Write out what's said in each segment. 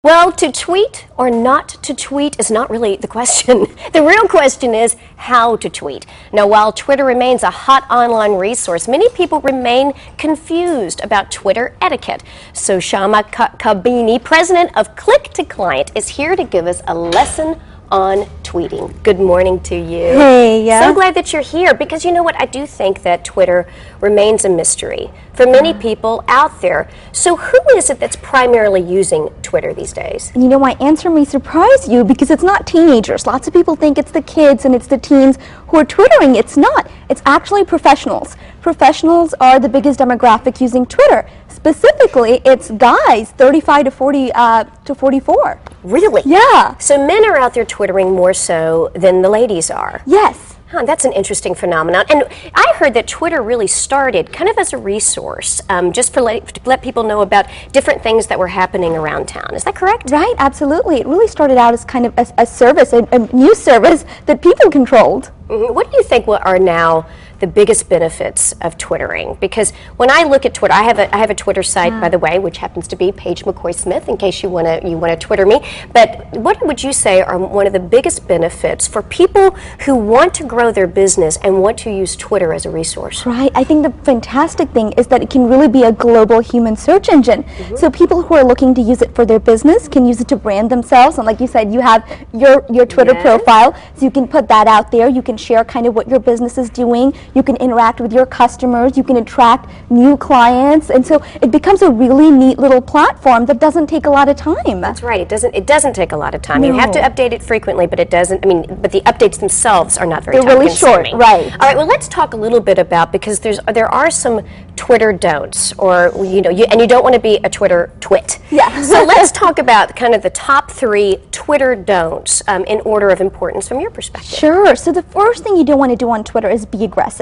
Well, to tweet or not to tweet is not really the question. The real question is how to tweet. Now, while Twitter remains a hot online resource, many people remain confused about Twitter etiquette. So ShamaOnGoodMorningTexasMediaEtiquette761, president of Click to Client, is here to give us a lesson on tweeting. Good morning to you. Hey, yeah. So glad that you're here because you know what? I do think that Twitter remains a mystery for many people out there. So who is it that's primarily using Twitter these days? You know, my answer may surprise you because it's not teenagers. Lots of people think it's the kids and it's the teens who are Twittering. It's not. It's actually professionals. Professionals are the biggest demographic using Twitter. Specifically, it's guys 35 to 44. Really? Yeah. So men are out there Twittering more so than the ladies are. Yes. Huh, that's an interesting phenomenon. And I heard that Twitter really started kind of as a resource, just to let people know about different things that were happening around town. Is that correct? Right, absolutely. It really started out as kind of a service, a news service that people controlled. Mm-hmm. What do you think are now the biggest benefits of Twittering? Because when I look at Twitter, I have a Twitter site, by the way, which happens to be Paige McCoy Smith, in case you want to Twitter me. But what would you say are one of the biggest benefits for people who want to grow their business and want to use Twitter as a resource? Right. I think the fantastic thing is that it can really be a global human search engine. Mm-hmm. So people who are looking to use it for their business can use it to brand themselves. And like you said, you have your Twitter profile, so you can put that out there. You can share kind of what your business is doing. You can interact with your customers. You can attract new clients. And so it becomes a really neat little platform that doesn't take a lot of time. That's right. It doesn't take a lot of time. No. You have to update it frequently, but it doesn't. I mean, but the updates themselves are not very They're really short, right? All right. Well, let's talk a little bit about, because there are some Twitter don'ts, or and you don't want to be a Twitter twit. Yeah. So let's talk about kind of the top 3 Twitter don'ts in order of importance from your perspective. Sure. So the first thing you don't want to do on Twitter is be aggressive.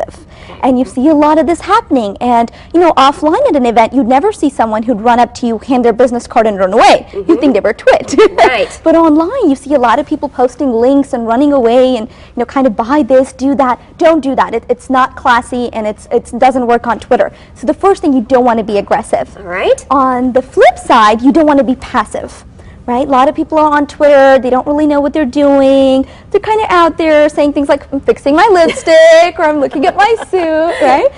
And you see a lot of this happening. And, offline at an event, you'd never see someone who'd run up to you, hand their business card, and run away. Mm-hmm. You'd think they were a twit. Right. But online, you see a lot of people posting links and running away and, kind of buy this, do that. Don't do that. It's not classy, and it doesn't work on Twitter. So the first thing, you don't want to be aggressive. All right. On the flip side, you don't want to be passive. Right? A lot of people are on Twitter. They don't really know what they're doing. They're kind of out there saying things like, I'm fixing my lipstick, or I'm looking at my suit, right?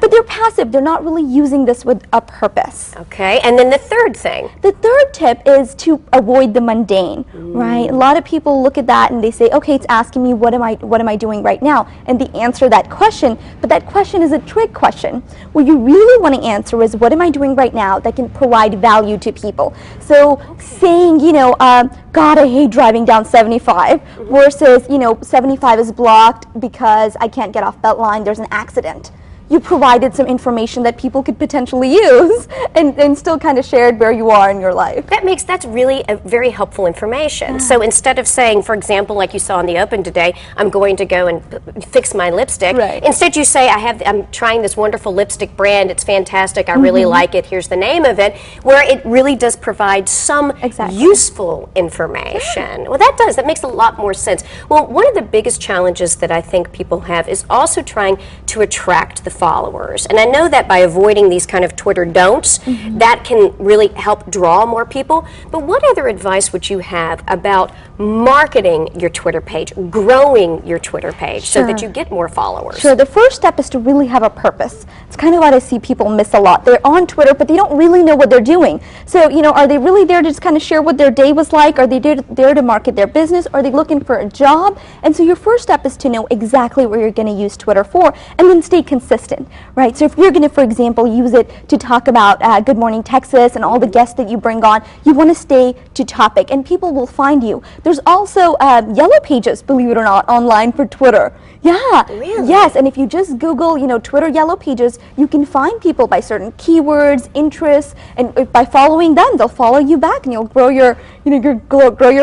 But they're passive. They're not really using this with a purpose. Okay. And then the third thing? The third tip is to avoid the mundane, right? A lot of people look at that and they say, okay, it's asking me what am I doing right now? And they answer that question, but that question is a trick question. What you really want to answer is, what am I doing right now that can provide value to people? So saying, God, I hate driving down 75, versus, 75 is blocked because I can't get off Beltline, there's an accident. You provided some information that people could potentially use and still kind of shared where you are in your life. That's really a very helpful information. So instead of saying, for example, like you saw in the Open today, I'm going to go and fix my lipstick, instead you say, I'm trying this wonderful lipstick brand, it's fantastic, I really like it, here's the name of it, where it really does provide some useful information. Well, that makes a lot more sense. Well, one of the biggest challenges that I think people have is also trying to attract the followers. And I know that by avoiding these kind of Twitter don'ts, that can really help draw more people. But what other advice would you have about marketing your Twitter page, growing your Twitter page so that you get more followers? Sure. The first step is to really have a purpose. It's kind of what I see people miss a lot. They're on Twitter, but they don't really know what they're doing. So, are they really there to just kind of share what their day was like? Are they there to market their business? Are they looking for a job? And so your first step is to know exactly what you're going to use Twitter for, and then stay consistent. Right? So if you're going to, for example, use it to talk about Good Morning Texas and all the guests that you bring on, you want to stay to topic, and people will find you. There's also yellow pages, believe it or not, online for Twitter. Yeah. Really? Yes, and if you just Google, Twitter yellow pages, you can find people by certain keywords, interests, and by following them, they'll follow you back, and you'll grow your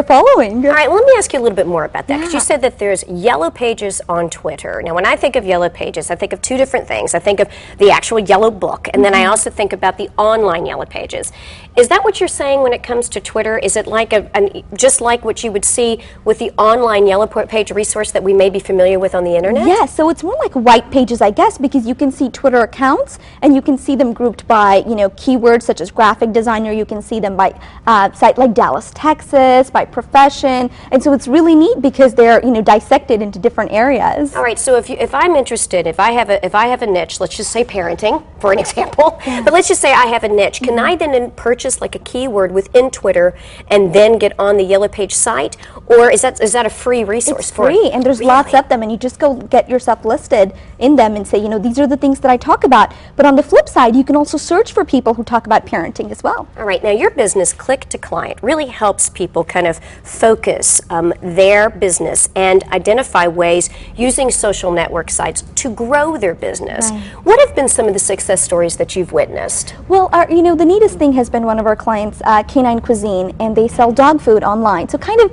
following. All right, well, let me ask you a little bit more about that, because you said that there's yellow pages on Twitter. Now, when I think of yellow pages, I think of 2 different things. I think of the actual yellow book, and then I also think about the online yellow pages. Is that what you're saying when it comes to Twitter? Is it like just like what you would see with the online Yellow Page resource that we may be familiar with on the internet? Yes, so it's more like white pages, I guess, because you can see Twitter accounts and you can see them grouped by, keywords such as graphic designer. You can see them by site like Dallas, Texas, by profession, and so it's really neat because they're dissected into different areas. All right, so if I'm interested, if I have a niche, let's just say parenting, for an example, but let's just say I have a niche, can I then purchase like a keyword within Twitter and then get on the Yellow Page site, or is that a free resource? It's free, and there's lots of them, and you just go get yourself listed in them and say, these are the things that I talk about. But on the flip side, you can also search for people who talk about parenting as well. All right, now your business, Click to Client, really helps people kind of focus their business and identify ways using social network sites to grow their business. Right. What have been some of the success stories that you've witnessed? Well, the neatest thing has been one of our clients, Canine Cuisine, and they sell dog food online. So kind of,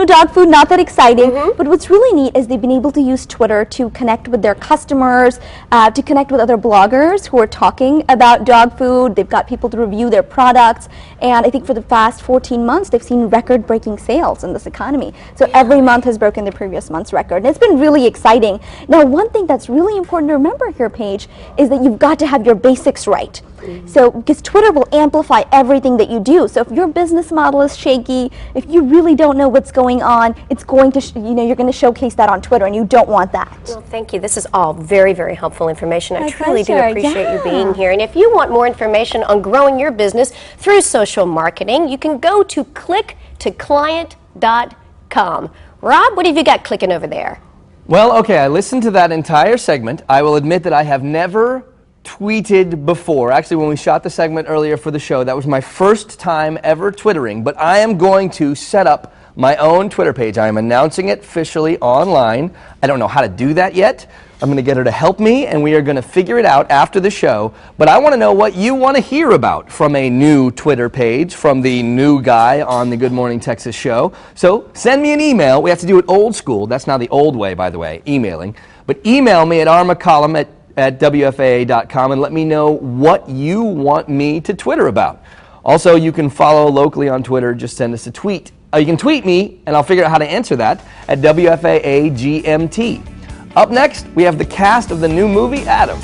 dog food, not that exciting, but what's really neat is they've been able to use Twitter to connect with their customers, to connect with other bloggers who are talking about dog food. They've got people to review their products, and I think for the past 14 months, they've seen record-breaking sales in this economy. So every month has broken the previous month's record, and it's been really exciting. Now, one thing that's really important to remember here, Paige, is that you've got to have your basics right. So, because Twitter will amplify everything that you do. So if your business model is shaky, if you really don't know what's going on, it's going to, you're going to showcase that on Twitter, and you don't want that. Well, thank you. This is all very, very helpful information. I My truly do pleasure. appreciate you being here. And if you want more information on growing your business through social marketing, you can go to clicktoclient.com. Rob, what have you got clicking over there? Well, okay, I listened to that entire segment. I will admit that I have never tweeted before. Actually, when we shot the segment earlier for the show, that was my first time ever Twittering, but I am going to set up my own Twitter page. I am announcing it officially online. I don't know how to do that yet. I'm going to get her to help me, and we are going to figure it out after the show. But I want to know what you want to hear about from a new Twitter page, from the new guy on the Good Morning Texas show. So send me an email. We have to do it old school. That's now the old way, by the way, emailing. But email me at rmccollum@wfaa.com and let me know what you want me to Twitter about. Also, you can follow locally on Twitter. Just send us a tweet. You can tweet me, and I'll figure out how to answer that at WFAAGMT. Up next, we have the cast of the new movie, Adam.